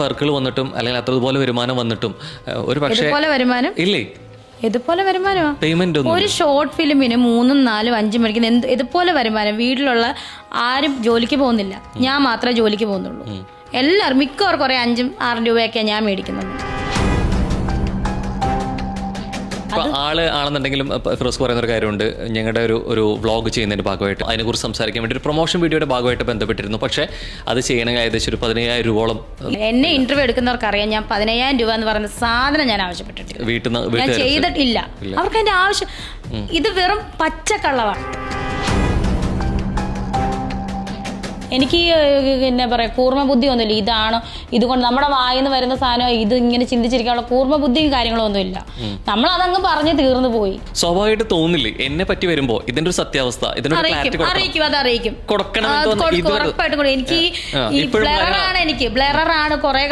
വർക്കുകൾ വന്നിട്ടും അല്ലെങ്കിൽ അത്രപോലെ വരുമാനം വന്നിട്ടും ഒരു പക്ഷേ വരുമാനം ഇല്ലേ ഇതുപോലെ വരുമാനമാ പേയ്മെന്റ് ഒരു ഷോർട്ട് ഫിലിമിന് 3, 4, 5 മണിക്കുന്ന ഇതുപോലെ വരുമാനം. വീട്ടിലുള്ള ആരും ജോലിക്ക് പോകുന്നില്ല, ഞാൻ മാത്രമേ ജോലിക്ക് പോകുന്നുള്ളൂ. എല്ലാവരും മിക്കവർ കുറെ 5, 6 രൂപയൊക്കെയാണ് ഞാൻ മേടിക്കുന്നത്. ആളെന്നുണ്ടെങ്കിലും ഫിറോസ് പറയുന്ന ഒരു കാര്യമുണ്ട്, ഞങ്ങളുടെ ഒരു വ്ളോഗ് ചെയ്യുന്നതിന്റെ ഭാഗമായിട്ട് അതിനെക്കുറിച്ച് സംസാരിക്കാൻ വേണ്ടി ഒരു പ്രൊമോഷൻ വീഡിയോയുടെ ഭാഗമായിട്ട് ബന്ധപ്പെട്ടിരുന്നു. പക്ഷേ അത് ചെയ്യണമെങ്കിൽ ഏകദേശം ഒരു 15,000 രൂപയോളം. എന്നെ ഇന്റർവ്യൂ എടുക്കുന്നവർക്ക് അറിയാം, ഞാൻ 15,000 രൂപ എന്ന് പറയുന്ന സാധനം ഞാൻ ആവശ്യപ്പെട്ടിട്ടില്ല, ഞാൻ ചെയ്തിട്ടില്ല. അവർക്ക് അതിന്റെ ആവശ്യം, ഇത് വെറും പച്ചക്കള്ളവാണ്. എനിക്ക് പിന്നെ പറയാം കൂർമ്മ ബുദ്ധി ഒന്നുമില്ല. ഇതാണ് ഇതുകൊണ്ട് നമ്മുടെ വായിന്ന് വരുന്ന സാധനം ഇത് ഇങ്ങനെ ചിന്തിച്ചിരിക്കാനുള്ള കൂർമ്മ ബുദ്ധിയും കാര്യങ്ങളും ഒന്നുമില്ല. നമ്മൾ അതങ്ങ് പറഞ്ഞ് തീർന്നു പോയി. സ്വാഭാവികമായിട്ട് തോന്നില്ലേ എന്നെ പറ്റി വരുമ്പോ ഇതിന്റെ ഒരു സത്യാവസ്ഥ അറിയിക്കും. ഉറപ്പായിട്ടും എനിക്ക് ഈ ബ്ലറാണ് കുറെ